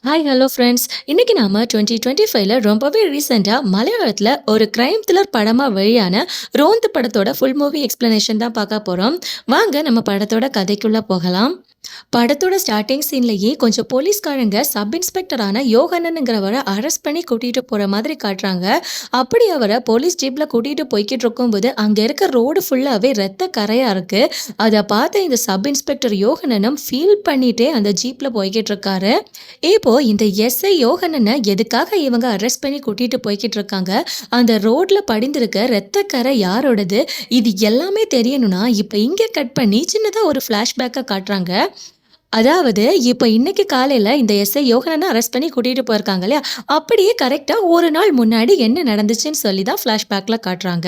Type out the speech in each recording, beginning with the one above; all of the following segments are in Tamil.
Hi hello friends. இன்னைக்கு நாம 2025ல ரொம்பவே ரீசெண்டா மலையாளத்துல ஒரு கிரைம் த்ரில்லர் படமா வெளியான ரோந்து படத்தோட ஃபுல் மூவி எக்ஸ்பிளனேஷன் தான் பார்க்க போறோம். வாங்க நம்ம படத்தோட கதைக்குள்ள போகலாம். படத்தோட ஸ்டார்ட்டிங் சீன்லயே கொஞ்சம் போலீஸ்காரங்க சப் இன்ஸ்பெக்டரான யோகனனுங்கிறவரை அரெஸ்ட் பண்ணி கூட்டிட்டு போற மாதிரி காட்டுறாங்க. அப்படி அவரை போலீஸ் ஜீப்ல கூட்டிட்டு போய்கிட்டு இருக்கும்போது அங்க இருக்க ரோடு ஃபுல்லாவே ரத்த கரையா இருக்கு. அதை பார்த்து இந்த சப் இன்ஸ்பெக்டர் யோகனனும் ஃபீல் பண்ணிட்டே அந்த ஜீப்ல போய்கிட்டு இருக்காரு. இப்போ இந்த எஸ்ஐ யோகனனை எதுக்காக இவங்க அரெஸ்ட் பண்ணி கூட்டிட்டு போய்கிட்டு இருக்காங்க, அந்த ரோட்ல படிந்திருக்க ரத்தக்கரை யாரோடது, இது எல்லாமே தெரியணும்னா இப்ப இங்க கட் பண்ணி சின்னதா ஒரு ஃபிளாஷ்பேக்கை காட்டுறாங்க. அதாவது இப்ப இன்னைக்கு காலையில இந்த எஸ்ஐ யோகனனை அரெஸ்ட் பண்ணி கூட்டிட்டு போயிருக்காங்க இல்லையா, அப்படியே கரெக்டா ஒரு நாள் முன்னாடி என்ன நடந்துச்சுன்னு சொல்லி தான் ஃபிளாஷ்பேக்ல காட்டுறாங்க.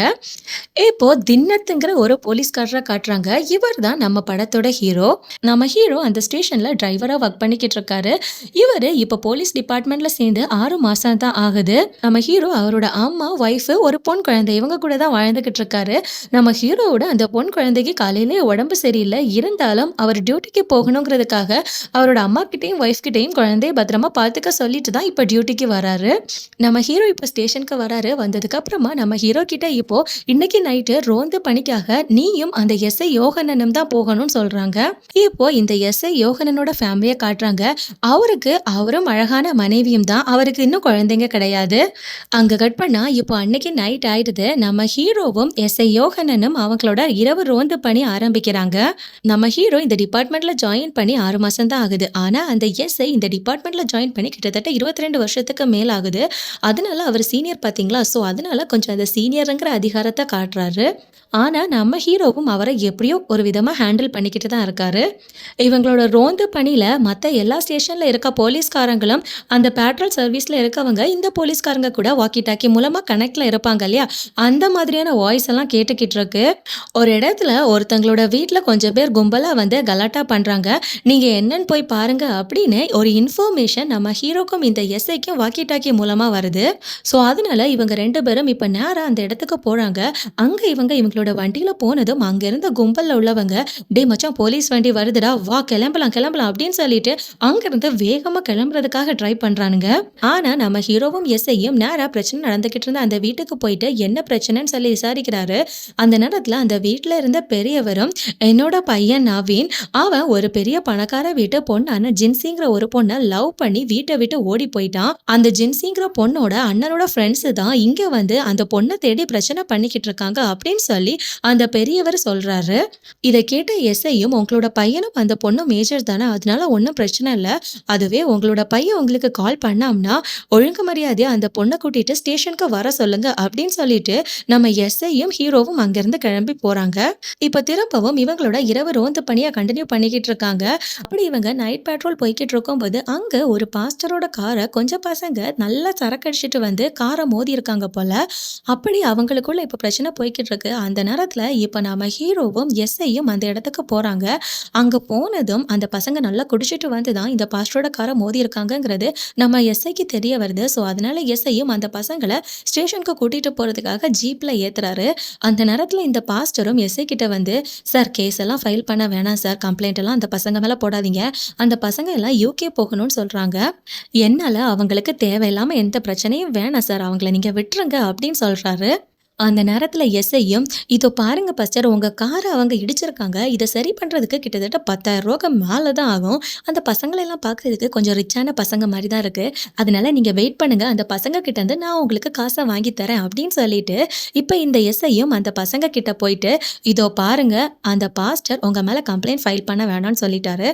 இப்போ தின்னத்துங்கிற ஒரு போலீஸ்காரரை காட்டுறாங்க. இவர் தான் நம்ம படத்தோட ஹீரோ. நம்ம ஹீரோ அந்த ஸ்டேஷன்ல டிரைவரா ஒர்க் பண்ணிக்கிட்டு இருக்காரு. இவரு இப்ப போலீஸ் டிபார்ட்மெண்ட்ல சேர்ந்து 6 மாசம் தான் ஆகுது. நம்ம ஹீரோ அவரோட அம்மா, ஒய்ஃப், ஒரு பொன் குழந்தை இவங்க கூட தான் வாழ்ந்துகிட்டு இருக்காரு. நம்ம ஹீரோவோட அந்த பொன் குழந்தைக்கு காலையிலே உடம்பு சரியில்லை. இருந்தாலும் அவர் டியூட்டிக்கு போகணுங்கிறதுக்காக அவரோட அம்மா கிட்டயும் ஒய்ஃப் கிட்டயும் குழந்தைய பத்திரமா பார்த்துக்க சொல்லிட்டு தான் இப்ப டியூட்டிக்கு வராரு. நம்ம ஹீரோ இப்ப ஸ்டேஷனுக்கு வராரு. வந்ததுக்கு அப்புறமா நம்ம ஹீரோ கிட்ட இப்போ இன்னைக்கு நைட்டு ரோந்து பணிக்காக நீயும் அந்த எஸ்ஐ யோகனனும் தான் போகணும்னு சொல்றாங்க. இப்போ இந்த எஸ்ஐ யோகனனோட ஃபேமிலியை காட்டுறாங்க. அவரும் அழகான மனைவியும் தான். அவருக்கு இன்னும் குழந்தைங்க கிடையாது. அங்க கட் பண்ணா இப்போ அன்னைக்கு நைட் ஆயிடுது. நம்ம ஹீரோவும் எஸ்ஐ யோகனனும் அவங்களோட இரவு ரோந்து பணி ஆரம்பிக்கிறாங்க. நம்ம ஹீரோ இந்த டிபார்ட்மெண்ட்ல ஜாயின் பண்ணி 6 மாசம் தான் ஆகுது. ஆனா அந்த எஸ்ஐ இந்த டிபார்ட்மெண்ட்ல ஜாயின் பண்ணி கிட்டத்தட்ட 22 வருஷத்துக்கு மேல் ஆகுது. அதனால அவர் சீனியர் பாத்தீங்களா, ஸோ அதனால கொஞ்சம் அந்த சீனியருங்கிற அதிகாரத்தை காட்டுறாரு. ஆனா நம்ம ஹீரோவும் அவரை எப்படியோ ஒரு விதமா ஹேண்டில் பண்ணிக்கிட்டு தான் இருக்காரு. இவங்களோட ரோந்து பணியில மத்த எல்லா ஸ்டேஷன்ல இருக்க போலீஸ்காரங்களும் அந்த பேட்ரோல் சர்வீஸ்ல இருக்கவங்க இந்த போலீஸ்காரங்க கூட வாக்கி டாக்கி மூலமா கனெக்ட்ல இருப்பாங்க இல்லையா, அந்த மாதிரியான வாய்ஸ் எல்லாம் கேட்டுக்கிட்டு இருக்கு. ஒரு இடத்துல ஒருத்தங்களோட வீட்ல கொஞ்சம் பேர் கும்பலா வந்து கலாட்டா பண்றாங்க. நீங்க என்னன்னு போய் பாருங்க அப்படின்னு ஒரு இன்ஃபர்மேஷன் நம்ம ஹீரோக்கும் இந்த எஸ்ஐக்கும் வாக்கி டாக்கி மூலமா வருது. ஸோ அதனால இவங்க 2 பேரும் இப்ப நேரா அந்த இடத்துக்கு போறாங்க. அங்க இவங்களோட வண்டியில போனதும் அங்க இருந்த கும்பல்ல உள்ளவங்க, டேய் மச்சான் போலீஸ் வண்டி வருதுடா, வா கிளம்பலாம் கிளம்பலாம் அப்படின்னு சொல்லிட்டு அங்கிருந்து வேகமா கிளம்புறதுக்காக ட்ரை பண்றானுங்க. ஆனா நம்ம ஹீரோவும் எஸ்ஐயும் நேரா பிரச்சனை நடந்துகிட்டு இருந்த அந்த வீட்டுக்கு போயிட்டு என்ன பிரச்சனைன்னு சொல்லி விசாரிக்கிறாரு. அந்த நேரத்துல அந்த வீட்டுல இருந்த பெரியவரும், என்னோட பையன் நவீன், அவன் ஒரு பெரிய பணக்கார வீட்டு பொண்ணான ஜின்சிங்கிற ஒரு பொண்ணை லவ் பண்ணி வீட்டை விட்டு ஓடி போயிட்டான். அந்த ஜின்சிங்கிற பொண்ணோட அண்ணனோட ஃப்ரெண்ட்ஸ் தான் இங்க வந்து அந்த பொண்ணை தேடி பிரச்சனை பண்ணிக்கிட்டு இருக்காங்க அப்படின்னு சொல்லி அந்த பெரியவர் சொல்றாரு. இதை கேட்ட எஸ்ஐயும், உங்களோட பையனும் அந்த பொண்ணும் மேஜர் தானே, அதனால ஒன்றும் பிரச்சனை இல்லை. அதுவே உங்களோட பையன் உங்களுக்கு கால் பண்ணாம்னா ஒழுங்கு மரியாதையா அந்த பொண்ணை கூட்டிட்டு ஸ்டேஷனுக்கு வர சொல்லுங்க அப்படின்னு சொல்லிட்டு நம்ம எஸ்ஐயும் ஹீரோவும் அங்கிருந்து கிளம்பி போறாங்க. இப்ப திரும்பவும் இவங்களோட இரவு ரோந்து பணியை கண்டினியூ பண்ணிக்கிட்டு இருக்காங்க. அப்படி இவங்க நைட் பேட்ரோல் போய்கிட்டு இருக்கும்போது அங்க ஒரு பாஸ்டரோட காரை கொஞ்சம் பசங்க நல்லா சரக்கடிச்சிட்டு வந்து காரை மோதி இருக்காங்க போல. அப்படி அவங்களுக்குள்ள இப்ப பிரச்சனை போய்கிட்டு இருக்கு. அந்த நேரத்துல இப்ப நம்ம ஹீரோவும் எஸ்ஐயும் அந்த இடத்துக்கு போறாங்க. அங்க போனதும் அந்த பசங்க நல்லா குடிச்சிட்டு வந்துதான் இந்த பாஸ்டரோட காரை மோதி இருக்காங்கங்கிறது நம்ம எஸ்ஐக்கு தெரிய வருது. ஸோ அதனால எஸ்ஐயும் அந்த பசங்களை ஸ்டேஷனுக்கு கூட்டிட்டு போறதுக்காக ஜீப்ல ஏத்துறாரு. அந்த நேரத்துல இந்த பாஸ்டரும் எஸ்ஐ கிட்ட வந்து, சார் கேஸ் எல்லாம் ஃபைல் பண்ண வேணாம் சார், கம்ப்ளைண்ட் எல்லாம் அந்த பசங்க மேல போடாதீங்க, அந்த பசங்க எல்லாம் யூகே போகணும்னு சொல்றாங்க, என்னால அவங்களுக்கு தேவையில்லாம எந்த பிரச்சனையும் வேணாம் சார், அவங்கள நீங்க விட்டுருங்க அப்படின்னு சொல்றாரு. அந்த நேரத்துல எஸ்ஐயும், இதோ பாருங்க பாஸ்டர், உங்க காரை அவங்க இடிச்சிருக்காங்க, இதை சரி பண்றதுக்கு கிட்டத்தட்ட 10,000 ரூபாய்க்கு மேல தான் ஆகும். அந்த பசங்களை எல்லாம் பார்க்கறதுக்கு கொஞ்சம் ரிச்சான பசங்க மாதிரி தான் இருக்கு. அதனால நீங்க வெயிட் பண்ணுங்க, அந்த பசங்க கிட்ட இருந்து நான் உங்களுக்கு காசை வாங்கி தரேன் அப்படின்னு சொல்லிட்டு இப்ப இந்த எஸ்ஐயும் அந்த பசங்க கிட்ட போயிட்டு, இதோ பாருங்க, அந்த பாஸ்டர் உங்க மேல கம்ப்ளைண்ட் ஃபைல் பண்ண வேணாம்னு சொல்லிட்டாரு.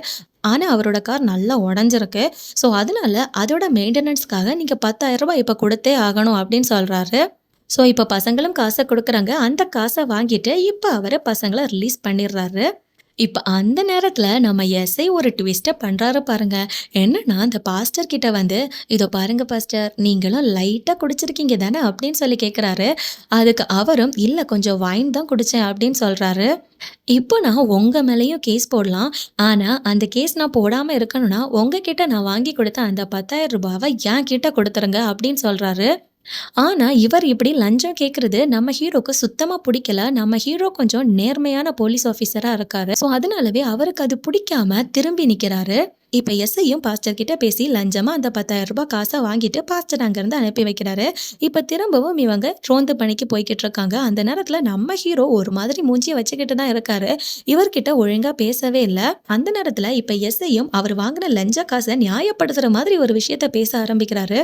ஆனா அவரோட கார் நல்லா உடஞ்சிருக்கு. ஸோ அதனால அதோட மெயின்டெனன்ஸ்க்காக நீங்க 10,000 ரூபாய் இப்ப கொடுத்தே ஆகணும் அப்படின்னு சொல்றாரு. ஸோ இப்ப பசங்களும் காசை கொடுக்குறாங்க. அந்த காசை வாங்கிட்டு இப்ப அவரு பசங்கள ரிலீஸ் பண்ணிடுறாரு. இப்ப அந்த நேரத்துல நம்ம எஸ்ஐ ஒரு ட்விஸ்ட பண்றாரு பாருங்க. என்னன்னா அந்த பாஸ்டர் கிட்ட வந்து, இதோ பாருங்க பாஸ்டர், நீங்களும் லைட்டா குடிச்சிருக்கீங்க தானே அப்படின்னு சொல்லி கேட்குறாரு. அதுக்கு அவரும், இல்ல கொஞ்சம் வைன் தான் குடிச்சேன் அப்படின்னு சொல்றாரு. இப்போ நான் உங்க மேலேயும் கேஸ் போடலாம். ஆனா அந்த கேஸ் நான் போடாம இருக்கணும்னா உங்ககிட்ட நான் வாங்கி கொடுத்த அந்த 10,000 ரூபாவை என் கிட்ட கொடுத்துருங்க அப்படின்னு சொல்றாரு. ஆனா இவர் இப்படி லஞ்சம் கேட்கறது நம்ம ஹீரோக்கு சுத்தமா பிடிக்கல. நம்ம ஹீரோ கொஞ்சம் நேர்மையான போலீஸ் ஆஃபீஸரா இருக்காரு. ஸோ அதனாலவே அவருக்கு அது பிடிக்காம திரும்பி நிக்கிறாரு. இப்ப எஸ்ஐயும் பாஸ்டர் கிட்ட பேசி லஞ்சமா அந்த 10,000 ரூபாய் காசை வாங்கிட்டு பாஸ்டர் அங்கிருந்து அனுப்பி வைக்கிறாரு. இப்ப திரும்பவும் இவங்க ரோந்து பணிக்கு போய்கிட்டு இருக்காங்க. அந்த நேரத்துல நம்ம ஹீரோ ஒரு மாதிரி மூஞ்சிய வச்சுக்கிட்டு தான் இருக்காரு. இவர்கிட்ட ஒழுங்கா பேசவே இல்ல. அந்த நேரத்துல இப்ப எஸ்ஐயும் அவர் வாங்கின லஞ்ச காசை நியாயப்படுத்துற மாதிரி ஒரு விஷயத்த பேச ஆரம்பிக்கிறாரு.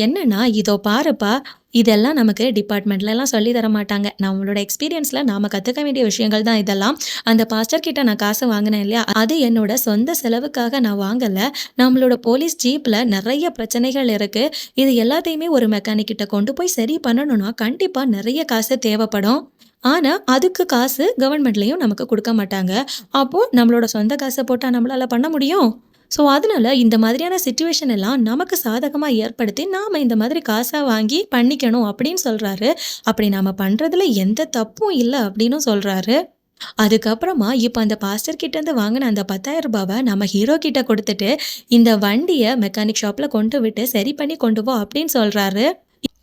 என்னன்னா, இதோ பாருப்பா, இதெல்லாம் நமக்கு டிபார்ட்மெண்ட்லலாம் சொல்லி தர மாட்டாங்க. நம்மளோட எக்ஸ்பீரியன்ஸ்ல நாம கத்துக்க வேண்டிய விஷயங்கள் தான் இதெல்லாம். அந்த பாஸ்டர் கிட்ட நான் காசு வாங்கினேன் இல்லையா, அது என்னோட சொந்த செலவுக்காக நான் வாங்கல. நம்மளோட போலீஸ் ஜீப்ல நிறைய பிரச்சனைகள் இருக்கு. இது எல்லாத்தையுமே ஒரு மெக்கானிக் கிட்ட கொண்டு போய் சரி பண்ணணும்னா கண்டிப்பா நிறைய காசு தேவைப்படும். ஆனா அதுக்கு காசு கவர்மெண்ட்லயும் நமக்கு கொடுக்க மாட்டாங்க. அப்போ நம்மளோட சொந்த காசை போட்டா நம்மளால பண்ண முடியும்? ஸோ அதனால இந்த மாதிரியான சிச்சுவேஷன் எல்லாம் நமக்கு சாதகமா ஏற்படுத்தி நாம இந்த மாதிரி காசா வாங்கி பண்ணிக்கணும் அப்படின்னு சொல்றாரு. அப்படி நாம பண்றதுல எந்த தப்பும் இல்ல அப்படின்னும் சொல்றாரு. அதுக்கப்புறமா இப்ப அந்த பாஸ்டர் கிட்ட இருந்து வாங்கின அந்த 10,000 ரூபாவை நம்ம ஹீரோ கிட்ட கொடுத்துட்டு இந்த வண்டியை மெக்கானிக் ஷாப்ல கொண்டு விட்டு சரி பண்ணி கொண்டு போ அப்படின்னு சொல்றாரு.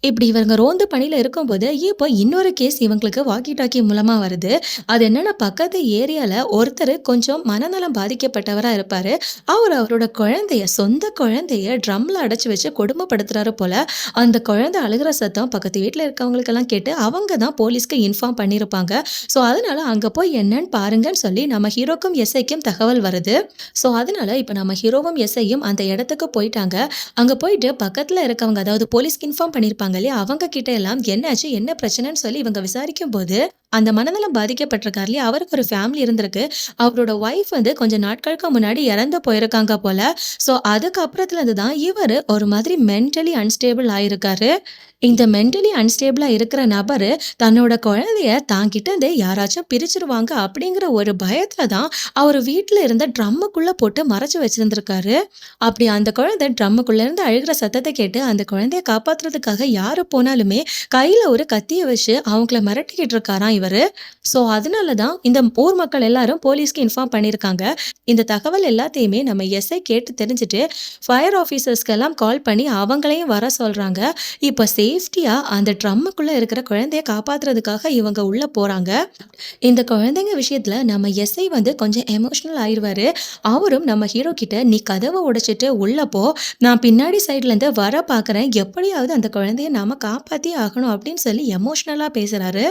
இப்படி இவங்க ரோந்து பணியில இருக்கும்போது இப்போ இன்னொரு கேஸ் இவங்களுக்கு வாக்கி டாக்கி மூலமா வருது. அது என்னன்னா, பக்கத்து ஏரியால ஒருத்தர் கொஞ்சம் மனநலம் பாதிக்கப்பட்டவரா இருப்பாரு. அவரோட சொந்த குழந்தைய ட்ரம்ல அடைச்சு வச்சு கொடுமைப்படுத்துறாரு போல. அந்த குழந்தை அழுகிற சத்தம் பக்கத்து வீட்டுல இருக்கவங்களுக்கெல்லாம் கேட்டு அவங்க தான் போலீஸ்க்கு இன்ஃபார்ம் பண்ணியிருப்பாங்க. ஸோ அதனால அங்க போய் என்னன்னு பாருங்கன்னு சொல்லி நம்ம ஹீரோக்கும் எஸ்ஐக்கும் தகவல் வருது. ஸோ அதனால இப்ப நம்ம ஹீரோவும் எஸ்ஐயும் அந்த இடத்துக்கு போயிட்டாங்க. அங்க போயிட்டு பக்கத்துல இருக்கவங்க, அதாவது போலீஸ்க்கு இன்ஃபார்ம் பண்ணியிருப்பாங்க இல்லையா, அவங்க கிட்ட எல்லாம் என்னாச்சு என்ன பிரச்சனைன்னு சொல்லி இவங்க விசாரிக்கும் போது அந்த மனநலம் பாதிக்கப்பட்டிருக்காரு இல்லையா, அவருக்கு ஒரு ஃபேமிலி இருந்திருக்கு. அவரோட ஒய்ஃப் கொஞ்சம் நாட்களுக்கு முன்னாடி இறந்து போயிருக்காங்க போல. ஸோ அதுக்கப்புறத்துல இருந்து தான் இவர் ஒரு மாதிரி மென்டலி அன்ஸ்டேபிள் ஆயிருக்காரு. இந்த மென்டலி அன்ஸ்டேபிளா இருக்கிற நபரு தன்னோட குழந்தைய தாங்கிட்ட இருந்து யாராச்சும் பிரிச்சிருவாங்க அப்படிங்கிற ஒரு பயத்துல தான் அவர் வீட்டுல இருந்த ட்ரம்முக்குள்ள போட்டு மறைச்சு வச்சிருந்திருக்காரு. அப்படி அந்த குழந்தை ட்ரம்முக்குள்ள இருந்து அழுகிற சத்தத்தை கேட்டு அந்த குழந்தைய காப்பாத்துறதுக்காக யாரு போனாலுமே கையில ஒரு கத்திய வச்சு அவங்கள மிரட்டிக்கிட்டு இருக்காராம் இவரு. ஸோ அதனாலதான் இந்த ஊர் மக்கள் எல்லாரும் போலீஸ்க்கு இன்ஃபார்ம் பண்ணியிருக்காங்க. இந்த தகவல் எல்லாத்தையுமே நம்ம எஸ்ஐ கேட்டு தெரிஞ்சுட்டு ஃபயர் ஆஃபீஸர்ஸ்க்கு எல்லாம் கால் பண்ணி அவங்களையும் வர சொல்றாங்க. இப்போ சேஃப்டியா அந்த ட்ரம்முக்குள்ள இருக்கிற குழந்தைய காப்பாத்துறதுக்காக இவங்க உள்ள போறாங்க. இந்த குழந்தைங்க விஷயத்துல நம்ம எஸ்ஐ கொஞ்சம் எமோஷனல் ஆயிடுவாரு. அவரும் நம்ம ஹீரோ கிட்ட, நீ கதவை உடைச்சிட்டு உள்ள போ, நான் பின்னாடி சைட்ல இருந்து வர பாக்குறேன், எப்படியாவது அந்த குழந்தைய நாம காப்பாத்தி ஆகணும் அப்படின்னு சொல்லி எமோஷனலா பேசுறாரு.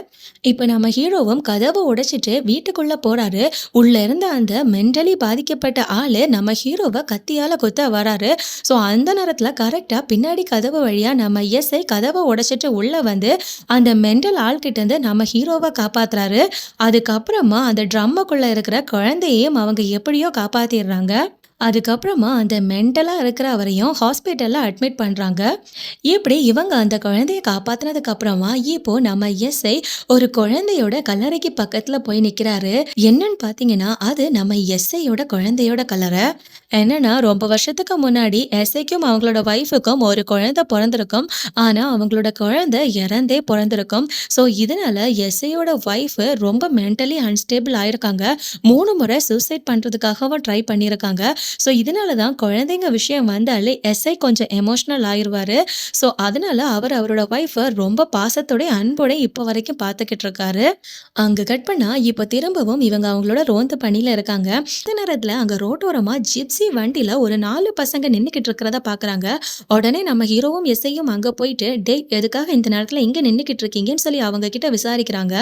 இப்ப நம்ம ஹீரோவும் கதவை உடைச்சிட்டு வீட்டுக்குள்ள போறாரு. உள்ள இருந்த அந்த மென்டலி பாதிக்கப்பட்ட ஆளு நம்ம ஹீரோவை கத்தியால கொத்த வராரு. ஸோ அந்த நேரத்துல கரெக்டா பின்னாடி கதவு வழியா நம்ம எஸ்ஐ கதவை உடைச்சிட்டு உள்ள அந்த மென்டல் ஆள்கிட்ட இருந்து நம்ம ஹீரோவை காப்பாத்துறாரு. அதுக்கப்புறமா அந்த ட்ரம்முக்குள்ள இருக்கிற குழந்தையையும் அவங்க எப்படியோ காப்பாத்திடுறாங்க. அதுக்கப்புறமா அந்த மென்டலா இருக்கிற அவரையும் ஹாஸ்பிட்டல்ல அட்மிட் பண்றாங்க. இப்படி இவங்க அந்த குழந்தைய காப்பாத்தினதுக்கு அப்புறமா இப்போ நம்ம எஸ்ஐ ஒரு குழந்தையோட கல்லறைக்கு பக்கத்துல போய் நிக்கிறாரு. என்னன்னு பாத்தீங்கன்னா, அது நம்ம எஸ்ஐயோட குழந்தையோட கல்லறை. என்னன்னா, ரொம்ப வருஷத்துக்கு முன்னாடி எஸ்ஐக்கும் அவங்களோட ஒய்ஃபுக்கும் ஒரு குழந்தை பிறந்திருக்கும். ஆனா அவங்களோட குழந்தை இறந்தே பிறந்திருக்கும். ஸோ இதனால எஸ்ஐயோட ஒய்ஃப் ரொம்ப மென்டலி அன்ஸ்டேபிள் ஆயிருக்காங்க. 3 முறை சூசைட் பண்றதுக்காகவும் ட்ரை பண்ணியிருக்காங்க. ஸோ இதனால தான் குழந்தைங்க விஷயம் வந்தாலே எஸ்ஐ கொஞ்சம் எமோஷனல் ஆயிடுவாரு. ஸோ அதனால அவரோட ஒய்ஃபை ரொம்ப பாசத்தோட அன்போட இப்போ வரைக்கும் பார்த்துக்கிட்டு இருக்காரு. அங்கே கட் பண்ணா இப்போ திரும்பவும் இவங்க அவங்களோட ரோந்து பணியில இருக்காங்க. இந்த நேரத்தில் அங்கே ரோட்டோரமா ஜிப்சி வண்டியில ஒரு 4 பசங்க நின்றுக்கிட்டு இருக்கிறத பார்க்குறாங்க. உடனே நம்ம ஹீரோவும் எஸ்ஐயும் அங்கே போயிட்டு, டே எதுக்காக இந்த நேரத்தில் இங்கே நின்றுக்கிட்டு இருக்கீங்கன்னு சொல்லி அவங்க கிட்ட விசாரிக்கிறாங்க.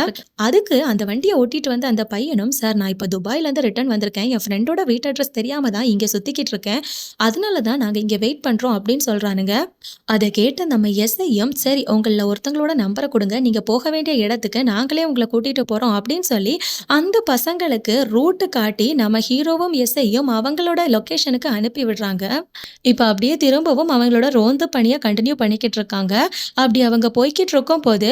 அதுக்கு அந்த வண்டியை ஓட்டிட்டு வந்த அந்த பையனும், சார் நான் இப்போ துபாயிலேருந்து ரிட்டர்ன் வந்திருக்கேன், என் ஃப்ரெண்டோட வீட்டு அட்ரஸ் தெரியாம தான் இங்கே சுத்திக்கிட்டு இருக்கேன், அதனால தான் நாங்கள் இங்கே வெயிட் பண்றோம் அப்படின்னு சொல்றானுங்க. அதை கேட்ட நம்ம எஸ்ஐயும், சரி உங்களில் ஒருத்தங்களோட நம்பரை கொடுங்க, நீங்க போக வேண்டிய இடத்துக்கு நாங்களே உங்களை கூட்டிட்டு போறோம் அப்படின்னு சொல்லி அந்த பசங்களுக்கு ரூட்டு காட்டி நம்ம ஹீரோவும் எஸ்ஐயும் அவங்களோட லொக்கேஷனுக்கு அனுப்பி விடுறாங்க. இப்போ அப்படியே திரும்பவும் அவங்களோட ரோந்து பணியை கண்டினியூ பண்ணிக்கிட்டு இருக்காங்க. அப்படி அவங்க போய்கிட்டு இருக்கும் போது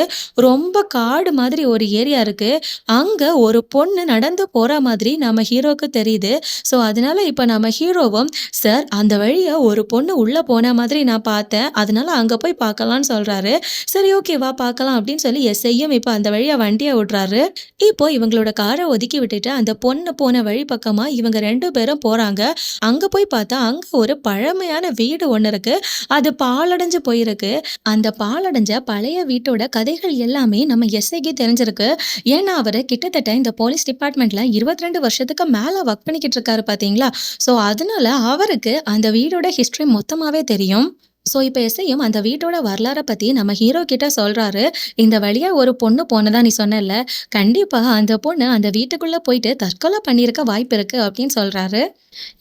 ரொம்ப காடு மாதிரி ஒரு ஏரியா இருக்கு. அங்க ஒரு பொண்ணு நடந்து போற மாதிரி நம்ம ஹீரோக்கு தெரியுது. ஸோ அதனால இப்போ நம்ம ஹீரோவும், சார் அந்த வழியா ஒரு பொண்ணு உள்ள போன மாதிரி நான் பார்த்தேன், அதனால அங்க போய் பார்க்கலாம்னு சொல்றாரு. சரி ஓகே வா பார்க்கலாம் அப்படின்னு சொல்லி எஸ்ஐயும் இப்போ அந்த வழியா வண்டியை விடுறாரு. இப்போ இவங்களோட காரை ஒதுக்கி விட்டுட்டு அந்த பொண்ணு போன வழி பக்கமா இவங்க 2 பேரும் போறாங்க. அங்க போய் பார்த்தா, அங்க ஒரு பழமையான வீடு ஒண்ணு இருக்கு. அது பாழடைஞ்சு போயிருக்கு. அந்த பாழடைஞ்ச பழைய வீட்டோட கதைகள் எல்லாமே நம்ம எஸ்ஐக்கு தெரிஞ்சிருக்கு. ஏன்னா, அவரு கிட்டத்தட்ட இந்த போலீஸ் டிபார்ட்மெண்ட்ல 22 வருஷத்துக்கு மேல வொர்க் பண்ணிக்கிட்டு இருக்காரு பார்த்தீங்களா? ஸோ, அதனால அவருக்கு அந்த வீடோட ஹிஸ்டரி மொத்தமாவே தெரியும். ஸோ, இப்ப எஸ்ஐயும் அந்த வீட்டோட வரலாற பத்தி நம்ம ஹீரோ கிட்ட சொல்றாரு. "இந்த வழியா ஒரு பொண்ணு போனதா நீ சொன்னல்ல, கண்டிப்பா அந்த பொண்ணு அந்த வீட்டுக்குள்ள போயிட்டு தற்கொலை பண்ணியிருக்க வாய்ப்பு இருக்கு" அப்படின்னு சொல்றாரு.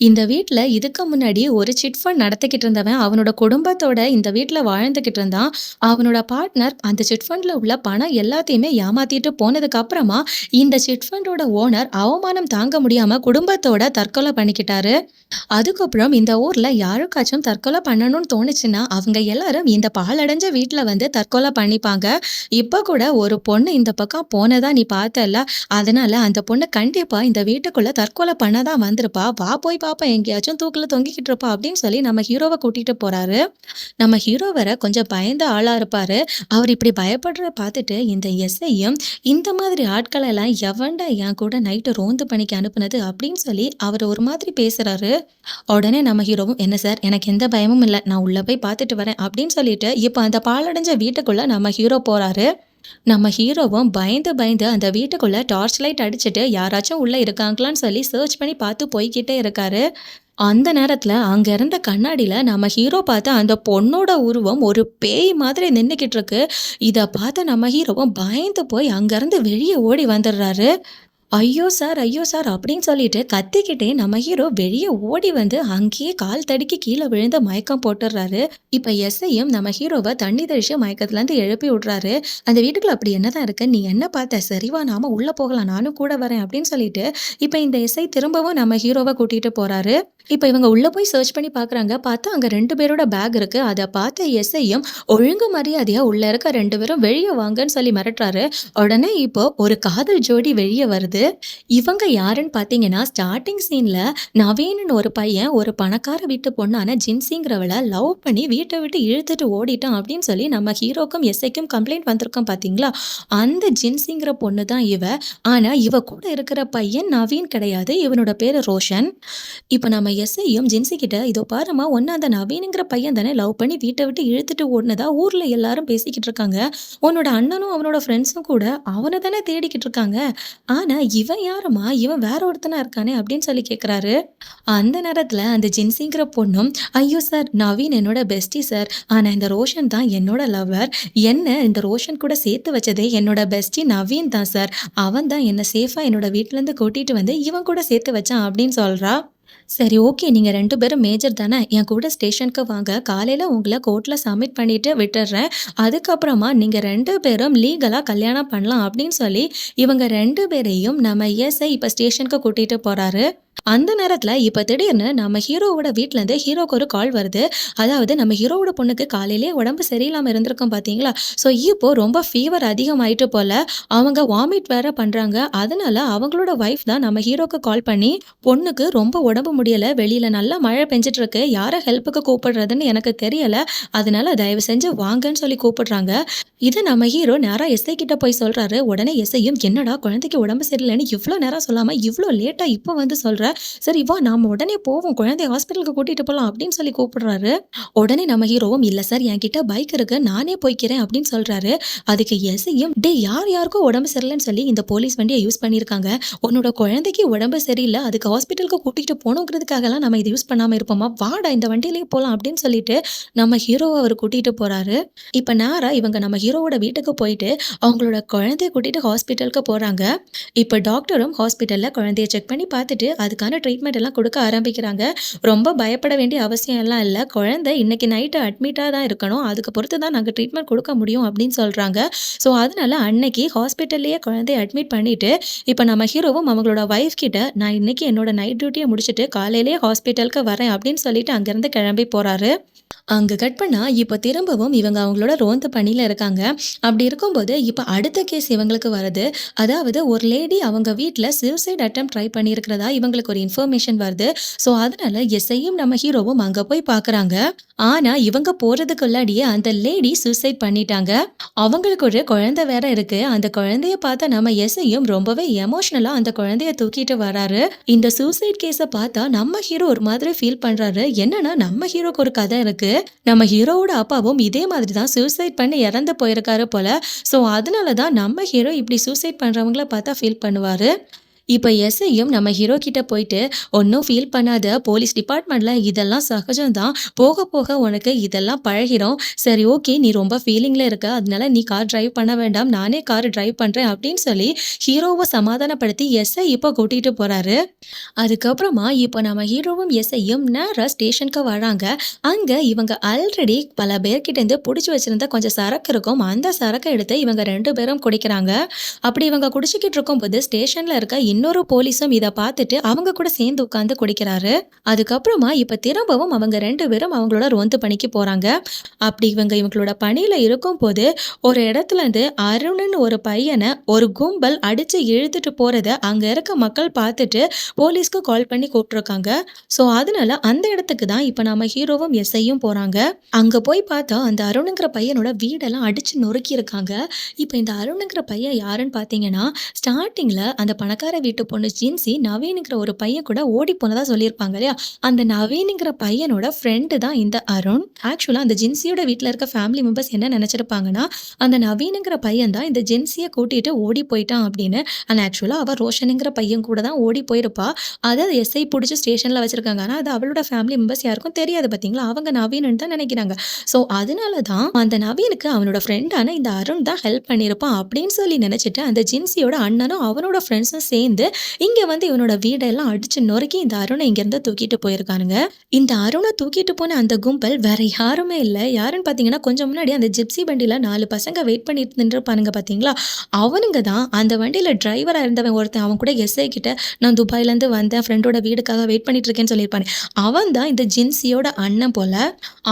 இந்த வீட்ல இதுக்கு முன்னாடி ஒரு சிட் ஃபண்ட் நடத்திக்கிட்டு இருந்தவன், அவனோட குடும்பத்தோட இந்த வீட்ல வாழ்ந்துகிட்டு இருந்தான். அவனோட பார்ட்னர் அந்த சிட் ஃபண்ட்ல உள்ள பணம் எல்லாத்தையுமே ஏமாத்திட்டு போனதுக்கு அப்புறமா, இந்த சிட் ஃபண்டோட ஓனர் அவமானம் தாங்க முடியாம குடும்பத்தோட தற்கொலை பண்ணிக்கிட்டாரு. அதுக்கப்புறம் இந்த ஊர்ல யாருக்காச்சும் தற்கொலை பண்ணணும்னு தோணுச்சுன்னா, அவங்க எல்லாரும் இந்த பாழடைஞ்ச வீட்ல வந்து தற்கொலை பண்ணிப்பாங்க. இப்ப கூட ஒரு பொண்ணு இந்த பக்கம் போனதா நீ பார்த்தல்ல, அதனால அந்த பொண்ணு கண்டிப்பா இந்த வீட்டுக்குள்ள தற்கொலை பண்ண தான் வந்திருப்பா. வா போய் பாப்போம், எங்கேயாச்சும் தூக்குல தொங்கிக்கிட்டு இருப்பா அப்படின்னு சொல்லி நம்ம ஹீரோவ கூட்டிட்டு போறாரு. நம்ம ஹீரோ வேற கொஞ்சம் பயந்த ஆளா இருப்பாரு. அவர் இப்படி பயப்படுறத பார்த்துட்டு இந்த எஸ்ஐயும், இந்த மாதிரி ஆட்கள எல்லாம் எவன்டா என் கூட நைட்டு ரோந்து பணிக்கு அனுப்புனது அப்படின்னு சொல்லி அவர் ஒரு மாதிரி பேசுறாரு. உடனே நம்ம ஹீரோவும், "என்ன சார், எனக்கு எந்த பயமும் இல்ல. நான் உள்ள போய் பார்த்துட்டு வரேன்" அப்படின்னு சொல்லிட்டு இப்ப அந்த பாழடைஞ்ச வீட்டுக்குள்ள நம்ம ஹீரோ போறாரு. நம்ம ஹீரோவும் பயந்து பயந்து அந்த வீட்டுக்குள்ள டார்ச் லைட் அடிச்சுட்டு யாராச்சும் உள்ள இருக்காங்களான்னு சொல்லி சர்ச் பண்ணி பார்த்து போய்க்கிட்டே இருக்காரு. அந்த நேரத்துல அங்க இருந்த கண்ணாடியில நம்ம ஹீரோ பார்த்த அந்த பொண்ணோட உருவம் ஒரு பேய் மாதிரி நின்னுக்கிட்டு இருக்கு. இத பார்த்த நம்ம ஹீரோவும் பயந்து போய் அங்கிருந்து வெளியே ஓடி வந்துடுறாரு. "ஐயோ சார்! ஐயோ சார்!" அப்படின்னு சொல்லிட்டு கத்திக்கிட்டே நம்ம ஹீரோ வெளிய ஓடி வந்து அங்கேயே கால் தடுக்கி கீழ விழுந்து மயக்கம் போட்டுர்றாரு. இப்ப எஸ்ஐயும் நம்ம ஹீரோவ தண்ணி தெளிச்சு மயக்கத்துலேருந்து எழுப்பி விடுறாரு. "அந்த வீட்டுக்குள்ள அப்படி என்னதான் இருக்கு? நீ என்ன பார்த்த? சரி வா, நாம உள்ள போகலாம். நானும் கூட வரேன்" அப்படின்னு சொல்லிட்டு இப்ப இந்த எஸ்ஐ திரும்பவும் நம்ம ஹீரோவ கூட்டிட்டு போறாரு. இப்ப இவங்க உள்ள போய் சர்ச் பண்ணி பார்க்குறாங்க. பார்த்தா அங்க 2 பேரோட பேக் இருக்கு. அத பார்த்த எஸ்ஐயும் ஒழுங்கு மரியாதையா உள்ள இருக்க 2 பேரும் வெளிய வாங்கன்னு சொல்லி மிரட்டுறாரு. உடனே இப்போ ஒரு காதல் ஜோடி வெளிய வருது. இவங்க யாருன்னு பார்த்தீங்கன்னா, ஸ்டார்ட்டிங் சீன்ல நவீன்னு ஒரு பையன் ஒரு பணக்கார வீட்டு பொண்ணான ஜின்சிங்கிறவள லவ் பண்ணி வீட்ட விட்டு இழுத்துட்டு ஓடிட்டான் அப்படின்னு சொல்லி நம்ம ஹீரோக்கும் எஸ்ஐக்கும் கம்ப்ளைண்ட் வந்திருக்கும் பார்த்தீங்களா? அந்த ஜின்சிங்கிற பொண்ணு தான் இவ. ஆனா இவ கூட இருக்கிற பையன் நவீன் கிடையாது. இவனோட பேரு ரோஷன். இப்ப நம்ம எஸ்ஐயும் ஜின்சி கிட்ட, "இதோ பாரும்மா, உன்ன அந்த நவீன்ங்கிற பையன் தானே லவ் பண்ணி வீட்ட விட்டு இழுத்துட்டு ஓடுனதா ஊர்ல எல்லாரும் பேசிக்கிட்டு இருக்காங்க. உன்னோட அண்ணனும் அவனோட ஃப்ரெண்ட்ஸும் கூட அவன தானே தேடிக்கிட்டு இருக்காங்க. ஆனா இவன் யாரும்மா? இவன் வேற ஒருத்தனா இருக்கானே" அப்படின்னு சொல்லி கேட்குறாரு. அந்த நேரத்துல அந்த ஜின்சிங்கிற பொண்ணும், "ஐயோ சார், நவீன் என்னோட பெஸ்டி சார். ஆனா இந்த ரோஷன் தான் என்னோட லவ்வர். என்ன இந்த ரோஷன் கூட சேர்த்து வச்சதே என்னோட பெஸ்டி நவீன் தான் சார். அவன் தான் என்ன சேஃபா என்னோட வீட்லேருந்து கூட்டிட்டு வந்து இவன் கூட சேர்த்து வச்சான்" அப்படின்னு சொல்றா. "சரி, ஓகே. நீங்க 2 பேரும் மேஜர் தானே. என் கூட ஸ்டேஷனுக்கு வாங்க. காலையில உங்கள கோர்ட்ல சப்மிட் பண்ணிட்டு விட்டுர்றேன். அதுக்கப்புறமா நீங்க 2 பேரும் லீகலா கல்யாணம் பண்ணலாம்" அப்படின்னு சொல்லி இவங்க 2 பேரையும் நம்ம எஸ்ஐ இப்ப ஸ்டேஷனுக்கு கூட்டிட்டு போறாரு. அந்த நேரத்துல இப்ப திடீர்னு நம்ம ஹீரோவோட வீட்லேருந்து ஹீரோக்கு ஒரு கால் வருது. அதாவது நம்ம ஹீரோவோட பொண்ணுக்கு காலையிலேயே உடம்பு சரியில்லாம இருந்திருக்கும் பார்த்தீங்களா? ஸோ இப்போ ரொம்ப ஃபீவர் அதிகமாயிட்டு போல. அவங்க வாமிட் வேற பண்றாங்க. அதனால அவங்களோட ஒய்ஃப் தான் நம்ம ஹீரோக்கு கால் பண்ணி, "பொண்ணுக்கு ரொம்ப உடம்பு முடியல. வெளியில நல்லா மழை பெஞ்சுட்டு இருக்கு. யார ஹெல்ப்புக்கு கூப்பிடுறதுன்னு எனக்கு தெரியல. அதனால தயவு செஞ்சு வாங்கன்னு" சொல்லி கூப்பிடுறாங்க. இத நம்ம ஹீரோ நேரா எஸ்ஐ கிட்ட போய் சொல்றாரு. உடனே எஸ்ஐயும், "என்னடா குழந்தைக்கு உடம்பு சரியில்லைன்னு இவ்ளோ நேரம் சொல்லாம இவ்ளோ லேட்டா இப்ப வந்து சொல்ற? சரி வா, நாம உடனே போவோம். குழந்தைய ஹாஸ்பிட்டலுக்கு கூட்டிட்டு போலாம்" அப்படின்னு சொல்லி கூப்பிடுறாரு. உடனே நம்ம ஹீரோவும், "இல்ல சார், என்கிட்ட பைக் இருக்கு. நானே போய்க்கிறேன்" அப்படின்னு சொல்றாரு. அதுக்கு எஸ்ஐயும், "டேய், யார் யாருக்கோ உடம்பு சரியில்லைன்னு சொல்லி இந்த போலீஸ் வண்டிய யூஸ் பண்ணியிருக்காங்க. உன்னோட குழந்தைக்கு உடம்பு சரியில்ல. அதுக்கு ஹாஸ்பிட்டலுக்கு கூட்டிட்டு போகணுங்கிறதுக்காகலாம் நம்ம இத யூஸ் பண்ணாம இருப்போமா? வாடா, இந்த வண்டியிலேயே போலாம்" அப்படின்னு சொல்லிட்டு நம்ம ஹீரோவ அவரு கூட்டிட்டு போறாரு. இப்ப நேரா இவங்க நம்ம ஹீரோவோட வீட்டுக்கு போயிட்டு அவங்களோட குழந்தைய கூட்டிட்டு ஹாஸ்பிட்டலுக்கு போறாங்க. இப்ப டாக்டரும் ஹாஸ்பிட்டல்ல குழந்தைய செக் பண்ணி பார்த்துட்டு அதுக்கான ட்ரீட்மெண்ட் எல்லாம் கொடுக்க ஆரம்பிக்கிறாங்க. ரொம்ப பயப்பட வேண்டிய அவசியம் எல்லாம் இல்ல. குழந்தை இன்னைக்கு நைட்டு அட்மிட்டா தான் இருக்கணும். அதுக்கு பொறுத்து தான் நாங்க ட்ரீட்மெண்ட் கொடுக்க முடியும் அப்படின்னு சொல்றாங்க. ஸோ அதனால அன்னைக்கு ஹாஸ்பிட்டல்லயே குழந்தைய அட்மிட் பண்ணிட்டு, இப்ப நம்ம ஹீரோவும் அவங்களோட ஒய்ஃப் கிட்ட, "நான் இன்னைக்கு என்னோட நைட் டியூட்டிய முடிச்சுட்டு காலையிலேயே ஹாஸ்பிட்டலுக்கு வரேன்" அப்படின்னு சொல்லிட்டு அங்கிருந்து கிளம்பி போறாரு. அங்க கட் பண்ணா இப்ப திரும்பவும் இவங்க அவங்களோட ரோந்து பணியில இருக்காங்க. அப்படி இருக்கும்போது இப்ப அடுத்த கேஸ் இவங்களுக்கு வருது. அதாவது ஒரு லேடி அவங்க வீட்ல சூசைட் அட்டெம்ப்ட் ட்ரை பண்ணியிருக்கிறதா இவங்களுக்கு அவங்களுக்கு ஒரு இன்ஃபர்மேஷன் வருது. ஸோ அதனால எஸ்ஐயும் நம்ம ஹீரோவும் அங்க போய் பார்க்குறாங்க. ஆனா இவங்க போறதுக்குள்ளாடியே அந்த லேடி சூசைட் பண்ணிட்டாங்க. அவங்களுக்கு ஒரு குழந்தை வேற இருக்கு. அந்த குழந்தைய பார்த்த நம்ம எஸ்ஐயும் ரொம்பவே எமோஷனலா அந்த குழந்தைய தூக்கிட்டு வராரு. இந்த சூசைட் கேஸ பார்த்தா நம்ம ஹீரோ ஒரு மாதிரி ஃபீல் பண்றாரு. என்னன்னா நம்ம ஹீரோக்கு ஒரு கதை இருக்கு. நம்ம ஹீரோவோட அப்பாவும் இதே மாதிரி தான் சூசைட் பண்ணி இறந்து போயிருக்காரு போல. ஸோ அதனால தான் நம்ம ஹீரோ இப்படி சூசைட் பண்றவங்கள பார்த்தா ஃபீல் பண்ணுவாரு. இப்ப எஸ்ஐயும் நம்ம ஹீரோ கிட்ட போயிட்டு, "ஒண்ணும் ஃபீல் பண்ணாத. போலீஸ் டிபார்ட்மெண்ட்ல இதெல்லாம் சகஜம் தான். போக போக உனக்கு இதெல்லாம் பழகிரும். சரி ஓகே, நீ ரொம்ப ஃபீலிங்ல இருக்க. அதனால நீ கார் டிரைவ் பண்ண வேண்டாம். நானே கார் டிரைவ் பண்றேன்" அப்படின்னு சொல்லி ஹீரோவ சமாதானப்படுத்தி எஸ்ஐ இப்ப கூட்டிட்டு போறாரு. அதுக்கப்புறமா இப்போ நம்ம ஹீரோவும் எஸ்ஐயும் நேரா ஸ்டேஷனுக்கு வராங்க. அங்க இவங்க ஆல்ரெடி பல பேர்கிட்டேருந்து புடிச்சு வச்சிருந்த கொஞ்சம் சரக்கு இருக்கும். அந்த சரக்க எடுத்து இவங்க 2 பேரும் குடிக்கிறாங்க. அப்படி இவங்க குடிச்சுக்கிட்டு இருக்கும்போது ஸ்டேஷன்ல இருக்க இன்னொரு போலீஸும் இத பார்த்துட்டு அவங்க கூட சேர்ந்து உட்கார்ந்து குடிக்கிறாரு. அதுக்கப்புறமா இப்ப திரும்பவும் அவங்க 2 பேரும் அவங்களோட ரோந்து பணிக்கு போறாங்க. அப்படி இவங்களோட பணியில இருக்கும்போது ஒரு இடத்துல இருந்து அருண்னு ஒரு பையனை ஒரு கும்பல் அடிச்சு இழுத்துட்டு போறத அங்க இருக்க மக்கள் பார்த்துட்டு போலீஸ்க்கு கால் பண்ணி கூப்பிட்டுருக்காங்க. ஸோ அதனால அந்த இடத்துக்கு தான் இப்ப நம்ம ஹீரோவும் எஸ்ஐயும் போறாங்க. அங்க போய் பார்த்தா அந்த அருணுங்கிற பையனோட வீடெல்லாம் அடிச்சு நொறுக்கி இருக்காங்க. இப்ப இந்த அருணுங்கிற பையன் யாருன்னு பார்த்தீங்கன்னா, ஸ்டார்ட்டிங்ல அந்த பணக்கார வீட்டு பொண்ணு ஜின்சி நவீன்ங்கிற ஒரு பையன் கூட ஓடி போனதா சொல்லியிருப்பாங்க இல்லையா? அந்த நவீன்ங்கிற பையனோட ஃப்ரெண்டு தான் இந்த அருண். ஆக்சுவலா அந்த ஜின்சியோட வீட்ல இருக்க ஃபேமிலி மெம்பர்ஸ் என்ன நினைச்சிருப்பாங்கன்னா, அந்த நவீன்ங்கிற பையன் தான் இந்த ஜின்சிய கூட்டிட்டு ஓடி போயிட்டான் அப்படின்னு. ஆனா ஆக்சுவலா அவ ரோஷனுங்கிற பையன் கூட தான் ஓடி போயிருப்பா. அத எஸ்ஐ புடிச்சு ஸ்டேஷன்ல வச்சிருக்காங்க. ஆனா அது அவளோட ஃபேமிலி மெம்பர்ஸ் யாருக்கும் தெரியாது பார்த்தீங்களா? அவங்க நவீன்னு தான் நினைக்கிறாங்க. ஸோ அதனால தான் அந்த நவீனுக்கு அவனோட ஃப்ரெண்டான இந்த அருண் தான் ஹெல்ப் பண்ணியிருப்பான் அப்படின்னு சொல்லி நினைச்சிட்டு அந்த ஜின்சியோட அண்ணனும் அவனோட ஃப்ரெண்ட்ஸும் சேர்ந்து இங்க வந்து இவனோட வீடெல்லாம் அடிச்சு நொறுக்கி இந்த அருணை இங்கிருந்து தூக்கிட்டு போயிருக்கானுங்க. இந்த அருணை தூக்கிட்டு போன அந்த கும்பல் வேற யாருமே இல்ல. யாருன்னு பார்த்தீங்கன்னா, கொஞ்சம் முன்னாடி அந்த ஜிப்சி வண்டியில 4 பசங்க வெயிட் பண்ணிட்டு நின்றுப்பானுங்க பார்த்தீங்களா? அவனுங்க தான். அந்த வண்டியில டிரைவரா இருந்தவன் ஒருத்தன் அவன் கூட எஸ்ஐ கிட்ட, "நான் துபாயிலேருந்து வந்தேன். ஃப்ரெண்டோட வீடுக்காக வெயிட் பண்ணிட்டு இருக்கேன்னு" சொல்லியிருப்பானே. அவன் தான் இந்த ஜின்சியோட அண்ணன் போல.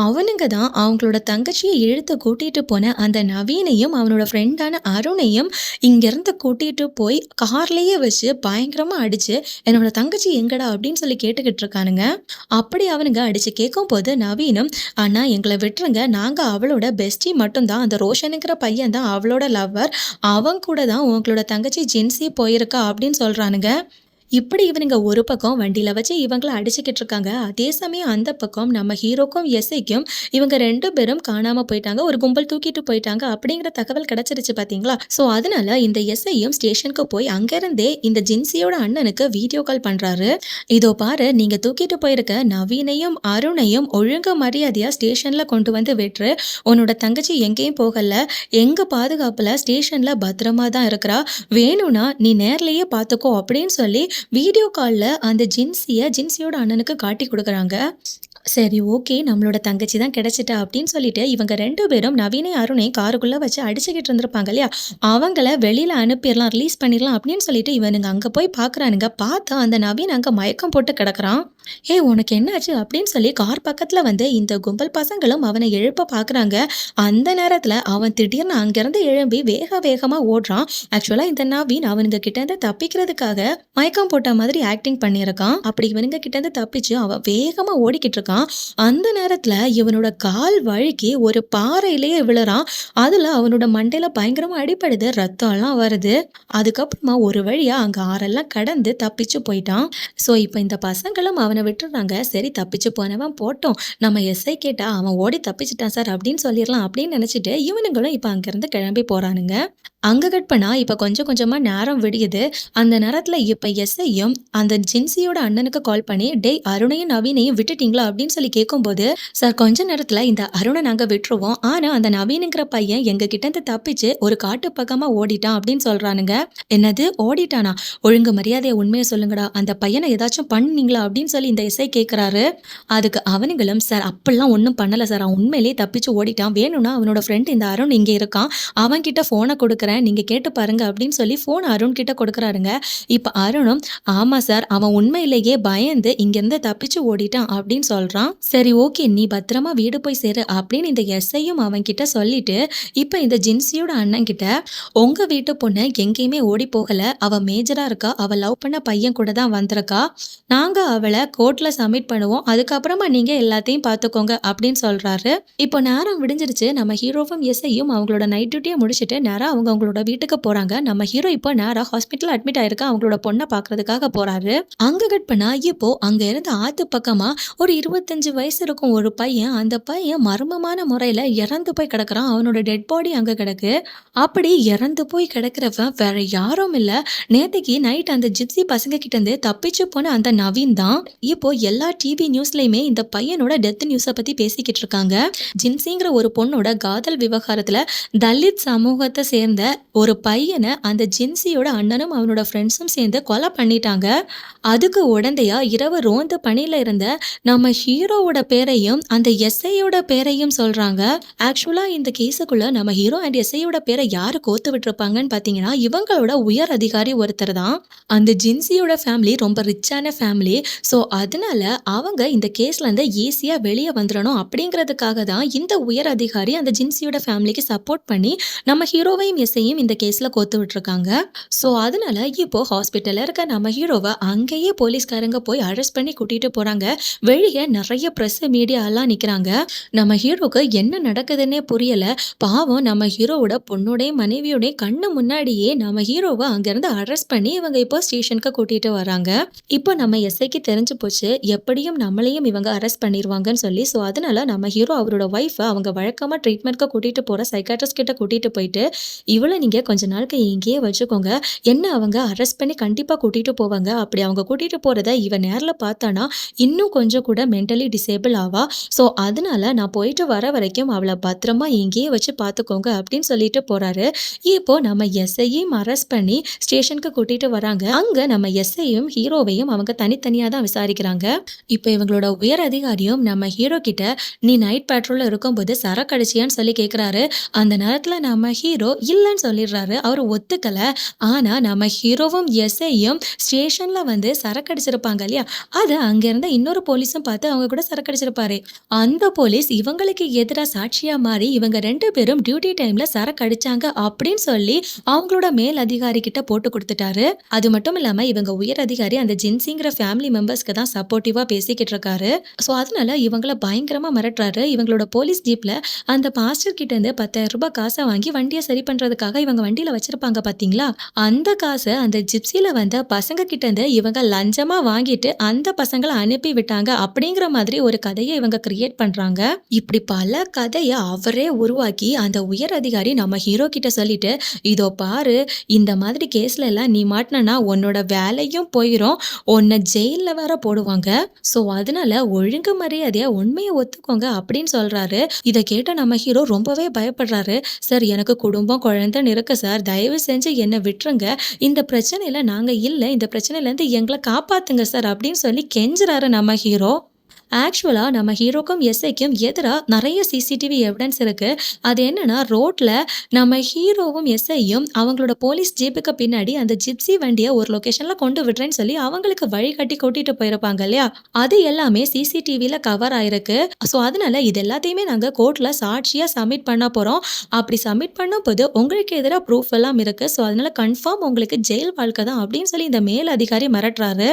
அவனுங்க தான் அவங்களோட தங்கச்சியை இழுத்து கூட்டிட்டு போன அந்த நவீனையும் அவனோட ஃப்ரெண்டான அருணையும் இங்கிருந்து கூட்டிட்டு போய் கார்லயே வச்சு பயங்கரமா அடிச்சு, "என்னோட தங்கச்சி எங்கடா?" அப்படின்னு சொல்லி கேட்டுக்கிட்டு இருக்கானுங்க. அப்படி அவனுங்க அடிச்சு கேட்கும்போது நவீனும், "அண்ணா எங்களை விட்டுருங்க. நாங்க அவளோட பெஸ்டி மட்டும் தான். அந்த ரோஷனுங்கிற பையன் தான் அவளோட லவ்வர். அவன் கூட தான் உங்களோட தங்கச்சி ஜின்சி போயிருக்கா" அப்படின்னு சொல்றானுங்க. இப்படி இவனுங்க ஒரு பக்கம் வண்டியில வச்சு இவங்கள அடிச்சுக்கிட்டு இருக்காங்க. அதே சமயம் அந்த பக்கம் நம்ம ஹீரோக்கும் எஸ்ஐக்கும் இவங்க 2 பேரும் காணாம போயிட்டாங்க. ஒரு கும்பல் தூக்கிட்டு போயிட்டாங்க அப்படிங்கிற தகவல் கிடைச்சிருச்சு பார்த்தீங்களா? ஸோ அதனால இந்த எஸ்ஐயும் ஸ்டேஷனுக்கு போய் அங்கிருந்தே இந்த ஜின்சியோட அண்ணனுக்கு வீடியோ கால் பண்றாரு. "இதோ பாரு, நீங்க தூக்கிட்டு போயிருக்க நவீனையும் அருணையும் ஒழுங்கு மரியாதையா ஸ்டேஷன்ல கொண்டு வந்து விட்டுரு. உன்னோட தங்கச்சி எங்கேயும் போகல. எங்க பாதுகாப்புல ஸ்டேஷன்ல பத்திரமா தான் இருக்கிறா. வேணும்னா நீ நேர்லயே பார்த்துக்கோ" அப்படின்னு சொல்லி வீடியோ கால்ல அந்த ஜின்சியோட அண்ணனுக்கு காட்டி கொடுக்குறாங்க. சரி ஓகே, நம்மளோட தங்கச்சி தான் கிடைச்சிட்டா அப்படின்னு சொல்லிட்டு இவங்க 2 பேரும் நவீனை அருணை காருக்குள்ள வச்சு அடிச்சுக்கிட்டு இருந்திருப்பாங்க இல்லையா? அவங்கள வெளியில அனுப்பிடலாம், ரிலீஸ் பண்ணிடலாம் அப்படின்னு சொல்லிட்டு இவனுங்க அங்க போய் பார்க்குறானுங்க. பார்த்தா அந்த நவீன் அங்க மயக்கம் போட்டு கிடக்குறான். "ஏய் உனக்கு என்னாச்சு?" அப்படின்னு சொல்லி கார் பக்கத்துல வந்து இந்த கும்பல் பசங்களும் அவனை எழுப்ப பார்க்குறாங்க. அந்த நேரத்துல அவன் திடீர்னு அங்கிருந்து எழும்பி வேக வேகமா ஓடுறான். ஆக்சுவலா இந்த நவீன் அவனுங்க கிட்ட இருந்து தப்பிக்கிறதுக்காக மயக்கம் போட்ட மாதிரி ஆக்டிங் பண்ணியிருக்கான். அப்படி இவனுங்க கிட்ட இருந்து தப்பிச்சு அவன் வேகமா ஓடிக்கிட்டு இருக்கான். அந்த நேரத்துல இவனோட கால் வழுக்கி ஒரு பாறையிலேயே விழுறான். அதுல அவனோட மண்டையில பயங்கரமா அடிபடுது. ரத்தம் எல்லாம் வருது. அதுக்கப்புறமா ஒரு வழியா அங்க ஆறெல்லாம் கடந்து தப்பிச்சு போயிட்டான். ஸோ இப்போ இந்த பசங்களும் அவனை விட்டுறாங்க. சரி தப்பிச்சு போனவன் போட்டோம். நம்ம எஸ்ஐ கேட்டா அவன் ஓடி தப்பிச்சிட்டான் சார் அப்படின்னு சொல்லிடலாம் அப்படின்னு நினைச்சிட்டு இவனுங்களும் இப்போ அங்கிருந்து கிளம்பி போறானுங்க. அங்க கட் பண்ணா இப்ப கொஞ்சம் கொஞ்சமா நேரம் விடியுது. அந்த நேரத்துல இப்ப எஸ்ஐயும் அந்த ஜின்சியோட அண்ணனுக்கு கால் பண்ணி, "டேய் அருணையும் நவீனையும் விட்டுட்டீங்களா?" அப்படின்னு சொல்லி கேட்கும்போது, "சார் கொஞ்ச நேரத்துல இந்த அருணை நாங்க விட்டுருவோம். ஆனா அந்த நவீனுங்கிற பையன் எங்க கிட்ட இருந்து தப்பிச்சு ஒரு காட்டு பக்கமா ஓடிட்டான்" அப்படின்னு சொல்றானுங்க. "என்னது ஓடிட்டானா? ஒழுங்கு மரியாதையா உண்மையை சொல்லுங்கடா. அந்த பையனை ஏதாச்சும் பண்ணீங்களா?" அப்படின்னு சொல்லி இந்த எஸ்ஐ கேட்கிறாரு. அதுக்கு அவனுங்களும், "சார் அப்படிலாம் ஒன்றும் பண்ணல சார். அவன் உண்மையிலேயே தப்பிச்சு ஓடிட்டான். வேணும்னா அவனோட ஃப்ரெண்ட் இந்த அருண் இங்கே இருக்கான். அவன்கிட்ட ஃபோனை கொடுக்குறேன். சொல்றேன். நீங்க கேட்டு பாருங்க அப்படின்னு சொல்லி ஃபோன் அருண் கிட்ட குடுக்குறாருங்க. இப்ப அருணும், ஆமா சார். அவன் உண்மையிலேயே பயந்து இங்கேருந்து தப்பிச்சு ஓடிட்டான் அப்படின்னு சொல்றான். சரி ஓகே. நீ பத்திரமா வீடு போய் சேரு அப்படின்னு இந்த எஸ்ஐயும் அவன்கிட்ட சொல்லிட்டு, இப்ப இந்த ஜின்சியோட அண்ணன்கிட்ட, உங்க வீட்டு பொண்ணு எங்கேயுமே ஓடி போகல. அவ மேஜரா இருக்கா. அவ லவ் பண்ண பையன் கூட தான் வந்திருக்கா. நாங்க அவள கோர்ட்ல சப்மிட் பண்ணுவோம். அதுக்கப்புறமா நீங்க எல்லாத்தையும் பார்த்துக்கோங்க அப்படின்னு சொல்றாரு. இப்போ நேரம் விடிஞ்சிருச்சு. நம்ம ஹீரோவும் எஸ்ஐயும் அவங்களோட நைட் டியூட்டிய முடிச்சுட்டு நேரா அவங்களோட வீட்டுக்கு போறாங்க. நம்ம ஹீரோ இப்போ நேரா ஹாஸ்பிட்டல்ல அட்மிட் ஆயிருக்க அவங்களோட பொண்ண பார்க்கறதுக்காக போறாரு. அங்க கட் பண்ணா இப்போ அங்க இருந்த ஆத்து பக்கமா ஒரு 25 வயசு இருக்கும் ஒரு பையன். அந்த பையன் மர்மமான முறையில இறந்து போய் கிடக்குறான். அவனோட டெட் பாடி அங்க கிடக்கு. அப்படி இறந்து போய் கிடக்கிறவன் வேற யாரும் இல்ல. நேத்தைக்கு நைட் அந்த ஜிப்சி பசங்க கிட்ட இருந்து தப்பிச்சு போன அந்த நவீன் தான். இப்போ எல்லா டிவி நியூஸ்லயுமே இந்த பையனோட டெத் நியூஸ பத்தி பேசிக்கிட்டு இருக்காங்க. ஜின்சிங்கிற ஒரு பொண்ணோட காதல் விவகாரத்துல தலித் சமூகத்தை சேர்ந்த ஒரு பையனை அந்த ஜின்சியோட அண்ணனும் அவனோட ஃப்ரெண்ட்ஸும் சேர்ந்து கொலை பண்ணிட்டாங்க. அதுக்கு உடந்தையா இரவு ரோந்து பணியில இருந்த நம்ம ஹீரோவோட பேரையும் அந்த எஸ்ஐயோட பேரையும் சொல்றாங்க. ஆக்சுவலா இந்த கேஸுக்குள்ள நம்ம ஹீரோ அண்ட் எஸ்ஐயோட பேரை யாரு கோத்து விட்டுருப்பாங்கன்னு பாத்தீங்கன்னா இவங்களோட உயர் அதிகாரி ஒருத்தர் தான். அந்த ஜின்சியோட ஃபேமிலி ரொம்ப ரிச்சான ஃபேமிலி. ஸோ அதனால அவங்க இந்த கேஸ்ல இருந்து ஈஸியா வெளியே வந்துடணும் அப்படிங்கிறதுக்காக தான் இந்த உயர் அதிகாரி அந்த ஜின்சியோட ஃபேமிலிக்கு சப்போர்ட் பண்ணி நம்ம ஹீரோவையும் எஸ்ஐயும் இந்த கேஸ்ல கோத்து விட்டுருக்காங்க. ஸோ அதனால இப்போ ஹாஸ்பிட்டல்ல இருக்க நம்ம ஹீரோவை அங்கேயே போலீஸ்காரங்க போய் அரெஸ்ட் பண்ணி கூட்டிட்டு போறாங்க. வெளியே நிறைய பிரஸ் மீடியா எல்லாம் நிக்கிறாங்க. நம்ம ஹீரோக்கு என்ன நடக்குதுன்னே புரியல. பாவம் நம்ம ஹீரோவோட பொண்ணோடைய மனைவியோடைய கண்ணு முன்னாடியே நம்ம ஹீரோவை அங்கிருந்து அரெஸ்ட் பண்ணி இவங்க இப்போ ஸ்டேஷனுக்கு கூட்டிட்டு வராங்க. இப்போ நம்ம எஸ்ஐக்கு தெரிஞ்சு போச்சு எப்படியும் நம்மளையும் இவங்க அரெஸ்ட் பண்ணிடுவாங்கன்னு சொல்லி. ஸோ அதனால நம்ம ஹீரோ அவரோட ஒய்ஃபை அவங்க வழக்கமா ட்ரீட்மெண்ட்க்கு கூட்டிட்டு போற சைக்காட்ரிஸ்ட் கிட்ட கூட்டிட்டு போயிட்டு, இவளை நீங்க கொஞ்ச நாளுக்கு இங்கேயே வச்சுக்கோங்க. என்ன அவங்க அரெஸ்ட் பண்ணி கண்டிப்பா கூட்டிட்டு போவாங்க. அப்படி அவங்க கூட்டிட்டு போறத இவன் நேர்ல பார்த்தானா இன்னும் கொஞ்சம் கூட மென்டலி டிசேபிள் ஆவா. ஸோ அதனால நான் போயிட்டு வர வரைக்கும் அவளை பத்திரமா இங்கேயே வச்சு பார்த்துக்கோங்க அப்படின்னு சொல்லிட்டு போறாரு. இப்போ நம்ம எஸ்ஐயும் அரெஸ்ட் பண்ணி ஸ்டேஷனுக்கு கூட்டிட்டு வராங்க. அங்க நம்ம எஸ்ஐயும் ஹீரோவையும் அவங்க தனித்தனியா தான் விசாரிக்கிறாங்க. இப்போ இவங்களோட உயர் அதிகாரியும் நம்ம ஹீரோ கிட்ட, நீ நைட் பேட்ரோல்ல இருக்கும்போது சரக்கு அடிச்சியான்னு சொல்லி கேட்கிறாரு. அந்த நேரத்துல நம்ம ஹீரோ இல்லைன்னு சொல்லிடுறாரு. அவர் ஒத்துக்கல. ஆனா நம்ம ஹீரோவும் எஸ்ஐயும் ஸ்டேஷன்ல வந்து சரக்கு அடிச்சிருப்பாங்க இல்லையா, அது அங்க இருந்த இன்னொரு போலீஸும் பார்த்து அவங்க கூட சரக்கு அடிச்சிருப்பாரு. அந்த போலீஸ் இவங்களுக்கு எதிராக சாட்சியா மாறி இவங்க 2 பேரும் டியூட்டி டைம்ல சரக்கு அடிச்சாங்க அப்படின்னு சொல்லி அவங்களோட மேல் அதிகாரி கிட்ட போட்டு கொடுத்துட்டாரு. அது மட்டும் இல்லாம இவங்க உயர் அதிகாரி அந்த ஜின்சிங்கிற ஃபேமிலி மெம்பர்ஸ்க்கு தான் சப்போர்ட்டிவா பேசிக்கிட்டு இருக்காரு. ஸோ அதனால இவங்கள பயங்கரமா மிரட்டுறாரு. இவங்களோட போலீஸ் ஜீப்ல அந்த பாஸ்டர் கிட்ட இருந்து 10,000 ரூபாய் காசை வாங்கி வண்டியை சரி பண்றதுக்காக இவங்க வண்டியில வச்சிருப்பாங்க பாத்தீங்களா, அந்த காசை அந்த ஜிப்சில வந்த பசங்க கிட்ட இருந்து இவங்க லஞ்சமா வாங்கிட்டு அந்த பசங்களை அனுப்பி விட்டாங்க அப்படிங்கிற மாதிரி ஒரு கதையை இவங்க கிரியேட் பண்றாங்க. இப்படி பல கதையை அவரே உருவாக்கி அந்த உயர் அதிகாரி நம்ம ஹீரோ கிட்ட சொல்லிட்டு, இதோ பாரு இந்த மாதிரி கேஸ்ல எல்லாம் நீ மாட்டினா உன்னோட வேலையும் போயிரும், உன்னை ஜெயில வேற போடுவாங்க. ஸோ அதனால ஒழுங்கு மரியாதையா உண்மையை ஒத்துக்கோங்க அப்படின்னு சொல்றாரு. இதை கேட்ட நம்ம ஹீரோ ரொம்பவே பயப்படுறாரு. சார் எனக்கு குடும்பம் குழந்தைன்னு இருக்கு சார், தயவு செஞ்சு என்னை விட்டுருங்க, இந்த பிரச்சனையில நாங்க இல்லை, இந்த பிரச்சனையில இருந்து எங்களை காப்பாத்துங்க சார் அப்படின்னு சொல்லி கெஞ்சுறாரு நம்ம ஹீரோ. ஆக்சுவலா நம்ம ஹீரோக்கும் எஸ்ஐக்கும் எதிரா நிறைய சிசிடிவி எவிடன்ஸ் இருக்கு. அது என்னன்னா ரோட்ல நம்ம ஹீரோவும் எஸ்ஐயும் அவங்களோட போலீஸ் ஜீப்புக்கு பின்னாடி அந்த ஜிப்சி வண்டியை ஒரு லொகேஷன்ல கொண்டு விடுறேன்னு சொல்லி அவங்களுக்கு வழிகாட்டி கூட்டிட்டு போயிருப்பாங்க இல்லையா, அது எல்லாமே சிசிடிவில கவர் ஆயிருக்கு. ஸோ அதனால இது எல்லாத்தையுமே நாங்க கோர்ட்ல சாட்சியா சப்மிட் பண்ண போறோம். அப்படி சப்மிட் பண்ணும்போது உங்களுக்கு எதிராக ப்ரூஃப் எல்லாம் இருக்கு. ஸோ அதனால கன்ஃபார்ம் உங்களுக்கு ஜெயில் வாழ்க்கை தான் அப்படின்னு சொல்லி இந்த மேல் அதிகாரி மிரட்டுறாரு.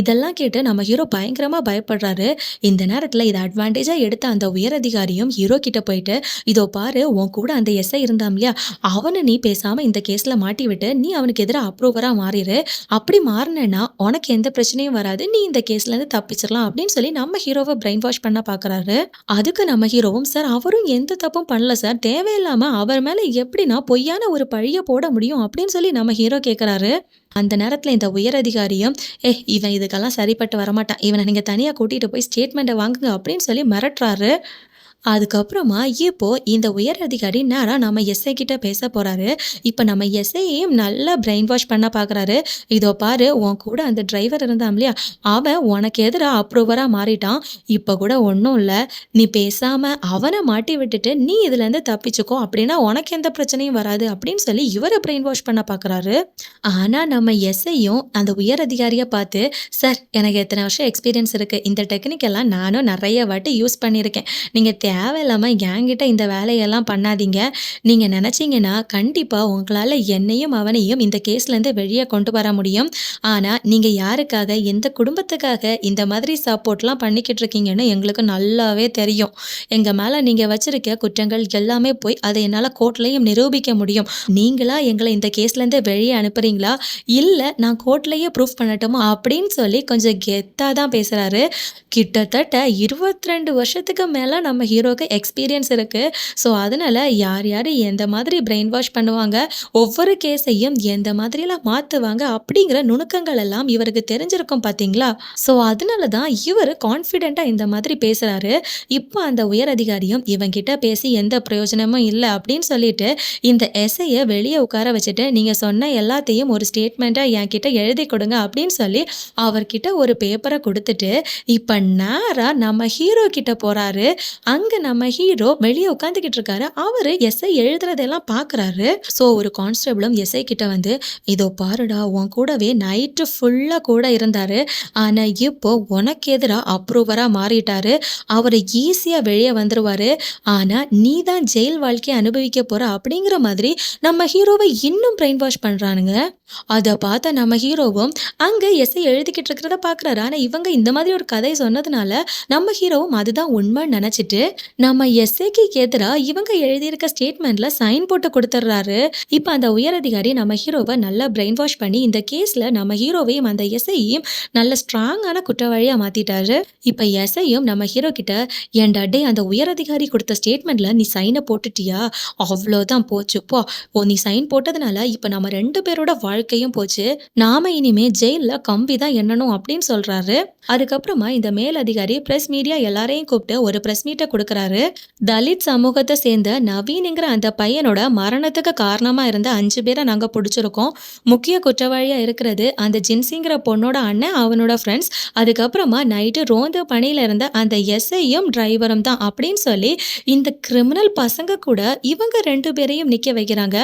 இதெல்லாம் கேட்டு நம்ம ஹீரோ பயங்கரமா பயப்படுறாரு. இந்த நேரத்துல இதை அட்வான்டேஜா எடுத்த அந்த உயர் அதிகாரியும் ஹீரோ கிட்ட போயிட்டு, இதோ பாரு உன் கூட அந்த எஸ்ஐ இருந்தாம் இல்லையா, அவனை நீ பேசாம இந்த கேஸ்ல மாட்டி விட்டு நீ அவனுக்கு எதிராக அப்ரூவரா மாறிடு. அப்படி மாறினேன்னா உனக்கு எந்த பிரச்சனையும் வராது, நீ இந்த கேஸ்ல இருந்து தப்பிச்சிடலாம் அப்படின்னு சொல்லி நம்ம ஹீரோவை பிரெயின் வாஷ் பண்ண பாக்குறாரு. அதுக்கு நம்ம ஹீரோவும், சார் அவரும் எந்த தப்பும் பண்ணல சார், தேவையில்லாம அவர் மேல எப்படின்னா பொய்யான ஒரு பழிய போட முடியும் அப்படின்னு சொல்லி நம்ம ஹீரோ கேட்கிறாரு. அந்த நேரத்துல இந்த உயர் அதிகாரியும், இவன் இதுக்கெல்லாம் சரிப்பட்டு வரமாட்டான், இவனை நீங்க தனியா கூட்டிட்டு போய் ஸ்டேட்மெண்ட்டை வாங்குங்க அப்படின்னு சொல்லி மிரட்டுறாரு. அதுக்கப்புறமா இப்போ இந்த உயர் அதிகாரி நேரா நம்ம எஸ்ஐ கிட்ட பேச போறாரு. இப்ப நம்ம எஸ்ஐயையும் நல்லா பிரெயின் வாஷ் பண்ண பார்க்குறாரு. "இதோ பாரு, உன் கூட அந்த டிரைவர் இருந்தான் இல்லையா? அவன் உனக்கு எதிரா அப்ரூவரா மாறிட்டான். இப்ப கூட ஒண்ணும் இல்ல. நீ பேசாம அவன மாட்டி விட்டுட்டு நீ இதுலேருந்து தப்பிச்சுக்கோ. அப்படின்னா உனக்கு எந்த பிரச்சனையும் வராது." அப்படின்னு சொல்லி இவர பிரெயின் வாஷ் பண்ண பார்க்குறாரு. ஆனா நம்ம எஸ்ஐயும் அந்த உயர் அதிகாரிய பார்த்து, "சார், எனக்கு இத்தனை வருஷம் எக்ஸ்பீரியன்ஸ் இருக்கு. இந்த டெக்னிக் எல்லாம் நானும் நெறைய வாட்டி யூஸ் பண்ணியிருக்கேன். நீங்க தேவையில்லாம என்கிட்ட இந்த வேலையெல்லாம் பண்ணாதீங்க. நீங்க நெனச்சீங்கன்னா, கண்டிப்பா உங்களால என்னையும் அவனையும் இந்த கேஸ்லேருந்து வெளிய கொண்டு வர முடியும். ஆனா, நீங்க யாருக்காக, எந்த குடும்பத்துக்காக இந்த மாதிரி சப்போர்ட்லாம் பண்ணிக்கிட்டு இருக்கீங்கன்னு எங்களுக்கு நல்லாவே தெரியும். எங்க மேல நீங்க வச்சிருக்க குற்றங்கள் எல்லாமே போய் அத என்னால கோர்ட்லயும் நிரூபிக்க முடியும். நீங்களா எங்கள இந்த கேஸ்லேருந்து வெளிய அனுப்புறீங்களா? இல்ல நான் கோர்ட்லயே ப்ரூஃப் பண்ணட்டுமா?" அப்படின்னு சொல்லி கொஞ்சம் கெத்தா தான் பேசுறாரு. கிட்டத்தட்ட 22 வருஷத்துக்கு மேல நம்ம ஹீரோக்கு எக்ஸ்பீரியன்ஸ் இருக்கு. ஸோ, அதனால யார் யாரு எந்த மாதிரி பிரெயின் வாஷ் பண்ணுவாங்க, ஒவ்வொரு கேஸையும் எந்த மாதிரிலாம் மாத்துவாங்க அப்படிங்கிற நுணுக்கங்கள் எல்லாம் இவருக்கு தெரிஞ்சிருக்கும் பார்த்தீங்களா? ஸோ, அதனால தான் இவரு கான்ஃபிடென்ட்டா இந்த மாதிரி பேசுறாரு. இப்ப அந்த உயர் அதிகாரியும் இவன்கிட்ட பேசி எந்த பிரயோஜனமும் இல்ல அப்படின்னு சொல்லிட்டு, இந்த எஸ்ஐய வெளிய உட்கார வச்சுட்டு, "நீங்க சொன்ன எல்லாத்தையும் ஒரு ஸ்டேட்மெண்ட்டா என்கிட்ட எழுதிக் கொடுங்க." அப்படின்னு சொல்லி அவர்கிட்ட ஒரு பேப்பர குடுத்துட்டு, இப்ப நேரா நம்ம ஹீரோ கிட்ட போறாரு. அங்க நம்ம ஹீரோ வெளிய உட்காந்துக்கிட்டு இருக்காரு. அவரு எஸ்ஐ எழுதுறதெல்லாம் பார்க்குறாரு. ஸோ, ஒரு கான்ஸ்டபிளும் எஸ்ஐ கிட்ட வந்து, "இதோ பாருடா, உன் கூடவே நைட்டு ஃபுல்லா கூட இருந்தாரு. ஆனா இப்போ உனக்கு எதிரா அப்ரூவரா மாறிட்டாரு. அவரு ஈஸியா வெளிய வந்துருவாரு. ஆனா நீ தான் ஜெயில் வாழ்க்கைய அனுபவிக்க போற." அப்படிங்கிற மாதிரி நம்ம ஹீரோவ இன்னும் பிரெயின் வாஷ் பண்றானுங்க. அத பார்த்த நம்ம ஹீரோவும் அங்க எஸ்ஐ எழுதிக்கிட்டு இருக்கிறத பார்க்குறாரு. ஆனா இவங்க இந்த மாதிரி ஒரு கதை சொன்னதுனால, நம்ம ஹீரோவும் அதுதான் உண்மைன்னு நெனச்சிட்டு, நம்ம எஸ்ஐக்கு எதிரா இவங்க எழுதியிருக்க ஸ்டேட்மெண்ட்ல சைன் போட்டு குடுத்துடுறாரு. இப்ப அந்த உயர் அதிகாரி நம்ம ஹீரோவ நல்லா பிரெயின் வாஷ் பண்ணி, இந்த கேஸ்ல நம்ம ஹீரோவையும் அந்த எஸ்ஐயையும் நல்ல ஸ்ட்ராங்கான குற்றவாளியா மாத்திட்டாரு. இப்ப எஸ்ஐயும் நம்ம ஹீரோ கிட்ட, "ஏன்டா டேய், அந்த உயர் அதிகாரி குடுத்த ஸ்டேட்மெண்ட்ல நீ சைன போட்டுட்டியா? அவ்ளோதான் போச்சு போ. நீ சைன் போட்டதுனால இப்ப நம்ம 2 பேரோட வாழ்க்கையும் போச்சு. நாம இனிமே ஜெயில்ல கம்பி தான் எண்ணணும்." அப்படின்னு சொல்றாரு. அதுக்கப்புறமா இந்த மேல் அதிகாரி பிரஸ் மீடியா எல்லாரையும் கூப்பிட்டு ஒரு பிரஸ் மீட்ட குடுக்குறாரு. தலித் சமூகத்தை சேர்ந்த நவீன்ங்கிற அந்த பையனோட மரணத்துக்கு காரணமா இருந்த 5 பேரை நாங்க பிடிச்சிருக்கோம். முக்கிய குற்றவாளியா இருக்கிறது அந்த ஜின்சிங்கிற பொண்ணோட அண்ணன், அவனோட ஃப்ரெண்ட்ஸ். அதுக்கப்புறமா நைட்டு ரோந்து பணியில இருந்த அந்த எஸ்ஐயும் டிரைவரும் தான் அப்படின்னு சொல்லி இந்த கிரிமினல் பசங்க கூட இவங்க 2 பேரையும் நிக்க வைக்கிறாங்க.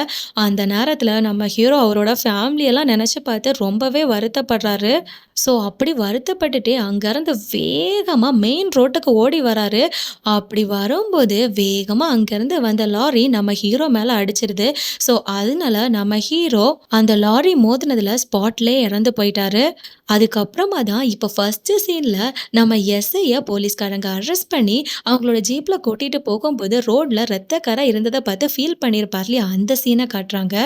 அந்த நேரத்துல நம்ம ஹீரோ அவரோட ஃபேமிலியெல்லாம் நினைச்சு பார்த்து ரொம்பவே வருத்தப்படுறாரு. ஸோ, அப்படி வருத்தப்பட்டுட்டே அங்கேருந்து வேகமா மெயின் ரோட்டுக்கு ஓடி வராரு. அப்படி வரும்போது வேகமா அங்கேருந்து வந்த லாரி நம்ம ஹீரோ மேல அடிச்சிருது. ஸோ, அதனால நம்ம ஹீரோ அந்த லாரி மோதினதுல ஸ்பாட்லயே இறந்து போயிட்டாரு. அதுக்கப்புறமா தான் இப்ப ஃபர்ஸ்ட் சீன்ல நம்ம எஸ்ஐய போலீஸ்காரங்க அரெஸ்ட் பண்ணி அவங்களோட ஜீப்ல கூட்டிட்டு போகும்போது ரோட்ல ரத்தக்கரை இருந்ததை பார்த்து ஃபீல் பண்ணியிருப்பார் இல்லையா, அந்த சீனை காட்டுறாங்க.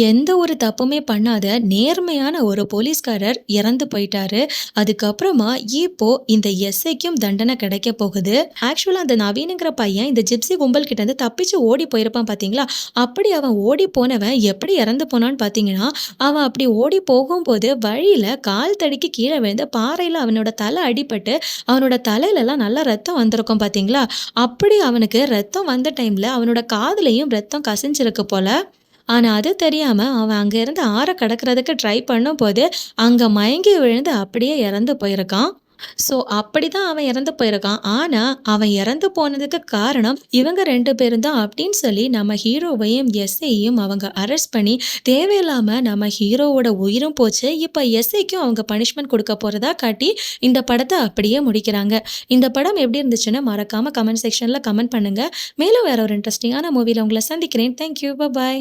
எந்த ஒரு தப்புமே பண்ணாத நேர்மையான ஒரு போலீஸ்காரர் இறந்து போயிட்டாரு. அதுக்கப்புறமா இப்போ இந்த எஸ்ஐக்கும் தண்டனை கிடைக்க போகுது. ஆக்சுவலா அந்த நவீனுங்கிற பையன் இந்த ஜிப்சி கும்பல் கிட்ட இருந்து தப்பிச்சு ஓடி போயிருப்பான் பாத்தீங்களா? அப்படி அவன் ஓடி போனவன் எப்படி இறந்து போனான்னு பாத்தீங்கன்னா, அவன் அப்படி ஓடி போகும்போது வழியில கால் தடிக்கு கீழே விழுந்து பாறையில அவனோட தலை அடிபட்டு அவனோட தலையிலலாம் நல்லா ரத்தம் வந்திருக்கும் பாத்தீங்களா? அப்படி அவனுக்கு ரத்தம் வந்த டைம்ல அவனோட காதுலயும் ரத்தம் கசிஞ்சிருக்கு போல. ஆனா அது தெரியாம அவன் அங்க இருந்து ஆற கடக்கிறதுக்கு ட்ரை பண்ணும்போது அங்க மயங்கி விழுந்து அப்படியே இறந்து போயிருக்கான். ஸோ, அப்படிதான் அவன் இறந்து போயிருக்கான். ஆனா அவன் இறந்து போனதுக்கு காரணம் இவங்க 2 பேரும் தான் அப்படின்னு சொல்லி நம்ம ஹீரோவையும் எஸ்ஐயும் அவங்க அரெஸ்ட் பண்ணி தேவையில்லாம நம்ம ஹீரோவோட உயிரும் போச்சு. இப்ப எஸ்ஐக்கும் அவங்க பனிஷ்மெண்ட் கொடுக்க போறதா காட்டி இந்த படத்தை அப்படியே முடிக்கிறாங்க. இந்த படம் எப்படி இருந்துச்சுன்னு மறக்காம கமெண்ட் செக்ஷன்ல கமெண்ட் பண்ணுங்க. மேலும் வேற ஒரு இன்ட்ரெஸ்டிங்கான மூவில உங்களை சந்திக்கிறேன். தேங்க்யூ. பாய்.